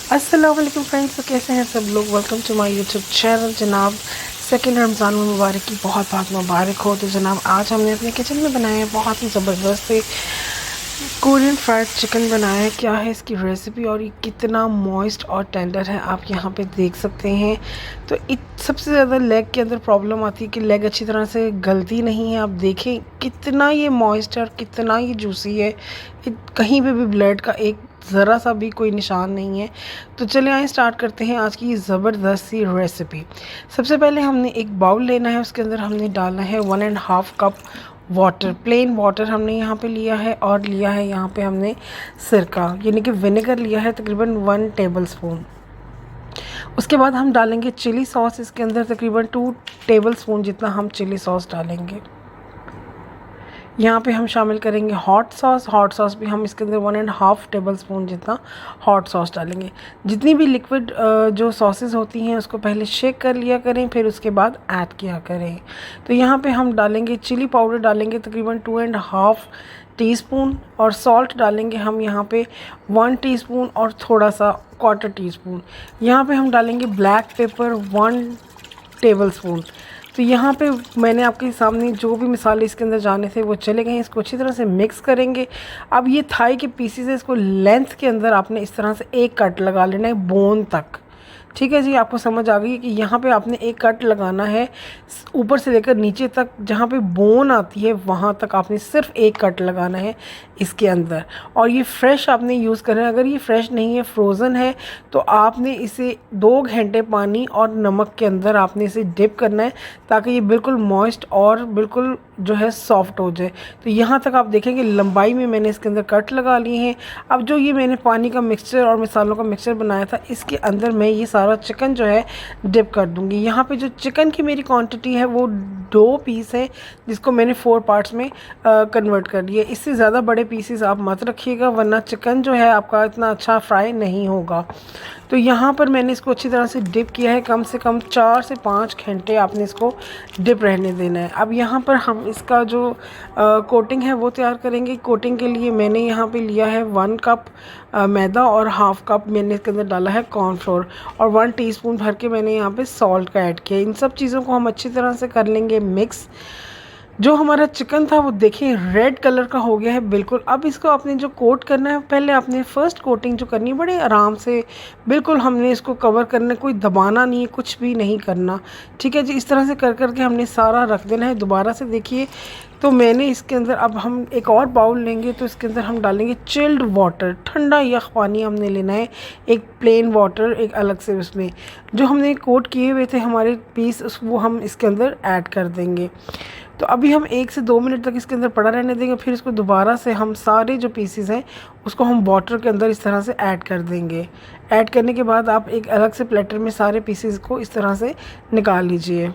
अस्सलाम वालेकुम फ्रेंड्स। तो कैसे हैं सब लोग। Welcome to my YouTube channel. जनाब सेकेंड रमज़ान में मुबारक की बहुत बहुत मुबारक हो। तो जनाब आज हमने अपने किचन में बनाया है बहुत ही ज़बरदस्त कोरियन फ्राइड चिकन बनाया है। क्या है इसकी रेसिपी और ये कितना मॉइस्ट और टेंडर है आप यहाँ पे देख सकते हैं। तो सबसे ज़्यादा लेग के अंदर प्रॉब्लम आती है कि लेग अच्छी तरह से गलती नहीं है। आप देखें कितना ये मॉइस्ट है और कितना ये जूसी है। कहीं पे भी ब्लड का एक ज़रा सा भी कोई निशान नहीं है। तो चलिए आइए स्टार्ट करते हैं आज की ये ज़बरदस्त सी रेसिपी। सबसे पहले हमने एक बाउल लेना है, उसके अंदर हमने डालना है 1.5 कप वाटर, प्लेन वाटर हमने यहाँ पे लिया है। और लिया है यहाँ पे हमने सिरका यानी कि विनेगर लिया है तकरीबन 1 टेबलस्पून। उसके बाद हम डालेंगे चिली सॉस, इसके अंदर तकरीबन 2 टेबलस्पून जितना हम चिली सॉस डालेंगे। यहाँ पे हम शामिल करेंगे हॉट सॉस भी हम इसके अंदर 1.5 टेबलस्पून जितना हॉट सॉस डालेंगे। जितनी भी लिक्विड जो सॉसेस होती हैं उसको पहले शेक कर लिया करें, फिर उसके बाद ऐड किया करें। तो यहाँ पे हम डालेंगे चिली पाउडर, डालेंगे तकरीबन 2.5 टीस्पून। और सॉल्ट डालेंगे हम यहाँ पे 1 टीस्पून और थोड़ा सा 1/4 टीस्पून। यहाँ पे हम डालेंगे ब्लैक पेपर 1 टेबलस्पून। तो यहाँ पे मैंने आपके सामने जो भी मिसाले इसके अंदर जाने थे वो चले गए हैं। इसको अच्छी तरह से मिक्स करेंगे। अब ये थाई के पीसेस है, इसको लेंथ के अंदर आपने इस तरह से एक कट लगा लेना है बोन तक। ठीक है जी, आपको समझ आ गई कि यहाँ पे आपने एक कट लगाना है ऊपर से लेकर नीचे तक, जहाँ पे बोन आती है वहाँ तक आपने सिर्फ एक कट लगाना है इसके अंदर। और ये फ्रेश आपने यूज़ करना है। अगर ये फ्रेश नहीं है, फ्रोज़न है, तो आपने इसे 2 घंटे पानी और नमक के अंदर आपने इसे डिप करना है ताकि ये बिल्कुल मॉइस्ट और बिल्कुल जो है सॉफ्ट हो जाए। तो यहाँ तक आप देखेंगे लंबाई में मैंने इसके अंदर कट लगा लिए हैं। अब जो ये मैंने पानी का मिक्सचर और मिसालों का मिक्सचर बनाया था, इसके अंदर मैं ये सारा चिकन जो है डिप कर दूँगी। यहाँ पे जो चिकन की मेरी क्वांटिटी है वो 2 पीस है, जिसको मैंने 4 पार्ट्स में कन्वर्ट कर लिया। इससे ज़्यादा बड़े पीसेस आप मत रखिएगा, वरना चिकन जो है आपका इतना अच्छा फ्राई नहीं होगा। तो यहाँ पर मैंने इसको अच्छी तरह से डिप किया है। कम से कम 4 से 5 घंटे आपने इसको डिप रहने देना है। अब यहाँ पर हम इसका जो कोटिंग है वो तैयार करेंगे। कोटिंग के लिए मैंने यहाँ पे लिया है 1 कप मैदा और 1/2 कप मैंने इसके अंदर डाला है कॉर्नफ्लोर और 1 टीस्पून भर के मैंने यहाँ पे सॉल्ट का ऐड किया। इन सब चीज़ों को हम अच्छी तरह से कर लेंगे मिक्स। जो हमारा चिकन था वो देखिए रेड कलर का हो गया है बिल्कुल। अब इसको आपने जो कोट करना है, पहले आपने फर्स्ट कोटिंग जो करनी है बड़े आराम से बिल्कुल हमने इसको कवर करना है, कोई दबाना नहीं है, कुछ भी नहीं करना। ठीक है जी, इस तरह से कर करके हमने सारा रख देना है। दोबारा से देखिए, तो मैंने इसके अंदर अब हम एक और बाउल लेंगे, तो इसके अंदर हम डालेंगे चिल्ड वाटर, ठंडा यख पानी हमने लेना है। एक प्लेन वाटर एक अलग से, उसमें जो हमने कोट किए हुए थे हमारे पीस वो हम इसके अंदर ऐड कर देंगे। तो अभी हम 1 से 2 मिनट तक इसके अंदर पड़ा रहने देंगे। फिर इसको दोबारा से हम सारे जो पीसेस हैं उसको हम वाटर के अंदर इस तरह से ऐड कर देंगे। ऐड करने के बाद आप एक अलग से प्लेटर में सारे पीसेस को इस तरह से निकाल लीजिए।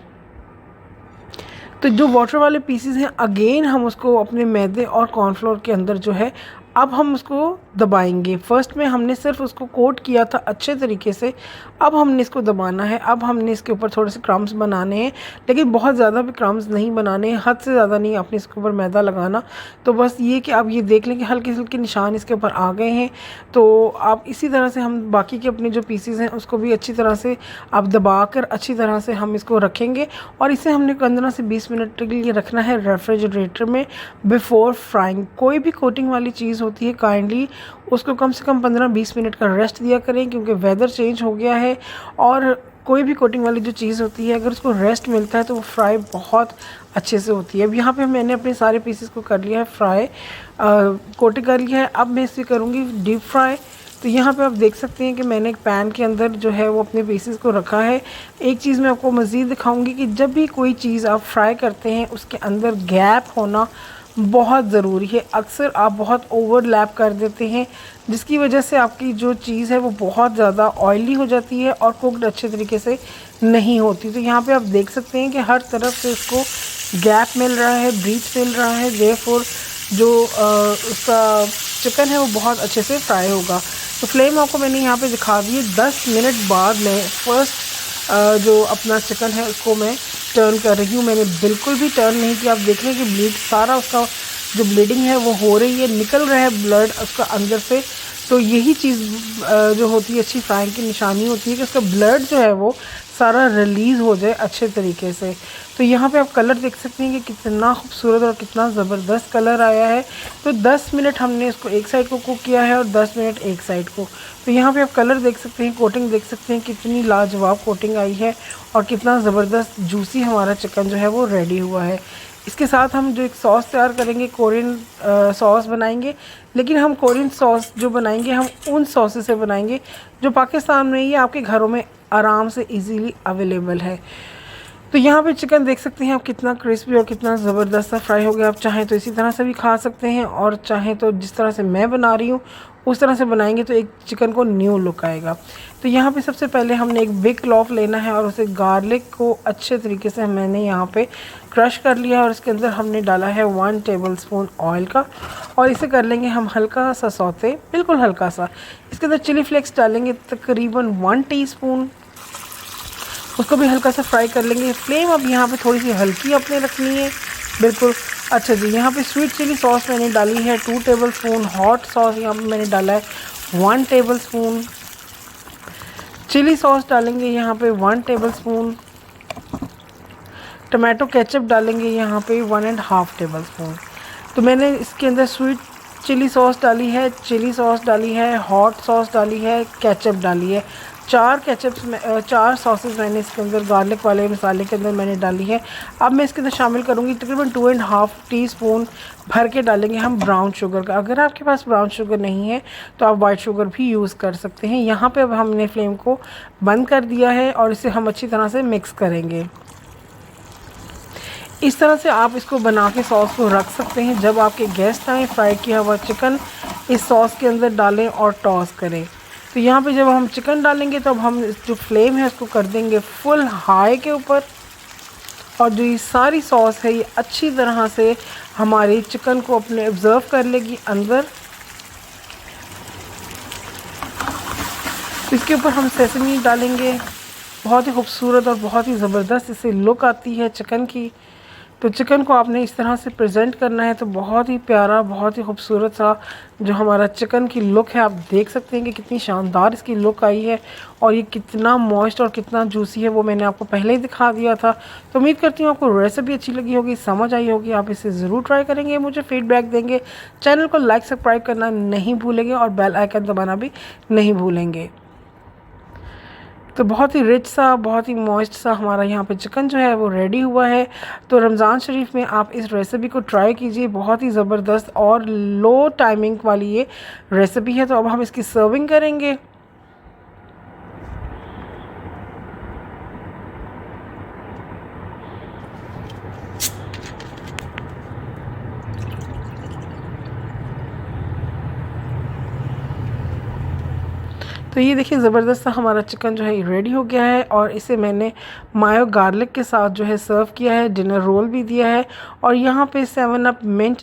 तो जो वाटर वाले पीसेस हैं अगेन हम उसको अपने मैदे और कॉर्नफ्लोर के अंदर जो है अब हम उसको दबाएंगे। फर्स्ट में हमने सिर्फ उसको कोट किया था अच्छे तरीके से, अब हमने इसको दबाना है। अब हमने इसके ऊपर थोड़े से क्रम्स बनाने हैं, लेकिन बहुत ज़्यादा भी क्रम्स नहीं बनाने हैं, हद से ज़्यादा नहीं आपने इसके ऊपर मैदा लगाना। तो बस ये कि आप ये देख लें कि हल्के हल्के निशान इसके ऊपर आ गए हैं। तो आप इसी तरह से हम बाकी के अपने जो पीसेस हैं उसको भी अच्छी तरह से आप दबा कर अच्छी तरह से हम इसको रखेंगे। और इसे हमने 15 से 20 मिनट के लिए रखना है रेफ्रिजरेटर में बिफ़ोर फ्राइंग। कोई भी कोटिंग वाली चीज़ होती है काइंडली उसको कम से कम 15-20 मिनट का रेस्ट दिया करें, क्योंकि वेदर चेंज हो गया है। और कोई भी कोटिंग वाली जो चीज़ होती है अगर उसको रेस्ट मिलता है तो वो फ्राई बहुत अच्छे से होती है। अब यहाँ पे मैंने अपने सारे पीसेस को कर लिया है फ्राई, कोटिंग कर लिया है। अब मैं इसे करूँगी डीप फ्राई। तो यहाँ पे आप देख सकते हैं कि मैंने एक पैन के अंदर जो है वो अपने पीसेस को रखा है। एक चीज़ मैं आपको मज़ीद दिखाऊंगी कि जब भी कोई चीज़ आप फ्राई करते हैं उसके अंदर गैप होना बहुत ज़रूरी है। अक्सर आप बहुत ओवरलैप कर देते हैं, जिसकी वजह से आपकी जो चीज़ है वो बहुत ज़्यादा ऑयली हो जाती है और कुक्ड अच्छे तरीके से नहीं होती। तो यहाँ पे आप देख सकते हैं कि हर तरफ से उसको गैप मिल रहा है, ब्रीथ मिल रहा है। देयरफॉर जो उसका चिकन है वो बहुत अच्छे से फ्राई होगा। तो फ्लेम आपको मैंने यहाँ पे दिखा दी है। 10 मिनट बाद मैं फर्स्ट जो अपना चिकन है उसको मैं टर्न कर रही हूँ। मैंने बिल्कुल भी टर्न नहीं किया। आप देख लें कि ब्लीड सारा उसका जो ब्लीडिंग है वो हो रही है, निकल रहा है ब्लड उसका अंदर से। तो यही चीज़ जो होती है अच्छी फ्राइंग की निशानी होती है कि उसका ब्लड जो है वो सारा रिलीज़ हो जाए अच्छे तरीके से। तो यहाँ पे आप कलर देख सकते हैं कि कितना खूबसूरत और कितना ज़बरदस्त कलर आया है। तो 10 मिनट हमने इसको एक साइड को कुक किया है और 10 मिनट एक साइड को। तो यहाँ पे आप कलर देख सकते हैं, कोटिंग देख सकते हैं, कितनी लाजवाब कोटिंग आई है और कितना ज़बरदस्त जूसी हमारा चिकन जो है वो रेडी हुआ है। इसके साथ हम जो एक सॉस तैयार करेंगे, कोरियन सॉस बनाएंगे, लेकिन हम कोरियन सॉस जो बनाएंगे हम उन सॉसेस से बनाएंगे जो पाकिस्तान में ही आपके घरों में आराम से इजीली अवेलेबल है। तो यहाँ पे चिकन देख सकते हैं आप कितना क्रिस्पी और कितना ज़बरदस्त सा फ्राई हो गया। आप चाहें तो इसी तरह से भी खा सकते हैं और चाहें तो जिस तरह से मैं बना रही हूँ उस तरह से बनाएंगे तो एक चिकन को न्यू लुक आएगा। तो यहाँ पे सबसे पहले हमने एक बिग क्लॉव लेना है और उसे गार्लिक को अच्छे तरीके से मैंने यहाँ पे क्रश कर लिया और इसके अंदर हमने डाला है 1 टेबलस्पून ऑयल का और इसे कर लेंगे हम हल्का सा सौते, बिल्कुल हल्का सा। इसके अंदर चिली फ्लेक्स डालेंगे तकरीबन 1 टीस्पून, उसको भी हल्का सा फ्राई कर लेंगे। फ्लेम अब यहाँ पे थोड़ी सी हल्की अपने रखनी है, बिल्कुल। अच्छा जी, यहाँ पे स्वीट चिली सॉस मैंने डाली है 2 टेबलस्पून, हॉट सॉस यहाँ पे मैंने डाला है 1 टेबलस्पून, चिली सॉस डालेंगे यहाँ पे 1 टेबलस्पून, टमाटो केचप डालेंगे यहाँ पे 1.5 टेबलस्पून। तो मैंने इसके अंदर स्वीट चिली सॉस डाली है, चिली सॉस डाली है, हॉट सॉस डाली है, केचप डाली है। 4 सॉसेस मैंने इसके अंदर गार्लिक वाले मसाले के अंदर मैंने डाली है। अब मैं इसके अंदर शामिल करूँगी तकरीबन 2.5 टीस्पून भर के डालेंगे हम ब्राउन शुगर का। अगर आपके पास ब्राउन शुगर नहीं है तो आप वाइट शुगर भी यूज़ कर सकते हैं। यहाँ पे अब हमने फ्लेम को बंद कर दिया है और इसे हम अच्छी तरह से मिक्स करेंगे। इस तरह से आप इसको बना के सॉस को रख सकते हैं। जब आपके गेस्ट आएँ, फ्राई किया हुआ चिकन इस सॉस के अंदर डालें और टॉस करें। तो यहाँ पे जब हम चिकन डालेंगे तो अब हम जो फ्लेम है उसको कर देंगे फुल हाई के ऊपर और जो ये सारी सॉस है ये अच्छी तरह से हमारे चिकन को अपने ऑब्ज़र्व कर लेगी अंदर। तो इसके ऊपर हम सेसमी डालेंगे, बहुत ही खूबसूरत और बहुत ही ज़बरदस्त इससे लुक आती है चिकन की। तो चिकन को आपने इस तरह से प्रेजेंट करना है तो बहुत ही प्यारा, बहुत ही खूबसूरत सा जो हमारा चिकन की लुक है, आप देख सकते हैं कि कितनी शानदार इसकी लुक आई है और ये कितना मॉइस्ट और कितना जूसी है वो मैंने आपको पहले ही दिखा दिया था। तो उम्मीद करती हूँ आपको रेसिपी अच्छी लगी होगी, समझ आई होगी, आप इसे ज़रूर ट्राई करेंगे, मुझे फीडबैक देंगे। चैनल को लाइक सब्सक्राइब करना नहीं भूलेंगे और बेल आइकन दबाना भी नहीं भूलेंगे। तो बहुत ही रिच सा, बहुत ही मॉइस्ट सा हमारा यहाँ पे चिकन जो है वो रेडी हुआ है। तो रमज़ान शरीफ में आप इस रेसिपी को ट्राई कीजिए, बहुत ही ज़बरदस्त और लो टाइमिंग वाली ये रेसिपी है। तो अब हम इसकी सर्विंग करेंगे। तो ये देखिए ज़बरदस्त सा हमारा चिकन जो है ये रेडी हो गया है और इसे मैंने मायो गार्लिक के साथ जो है सर्व किया है, डिनर रोल भी दिया है और यहाँ पे 7 अप मिंट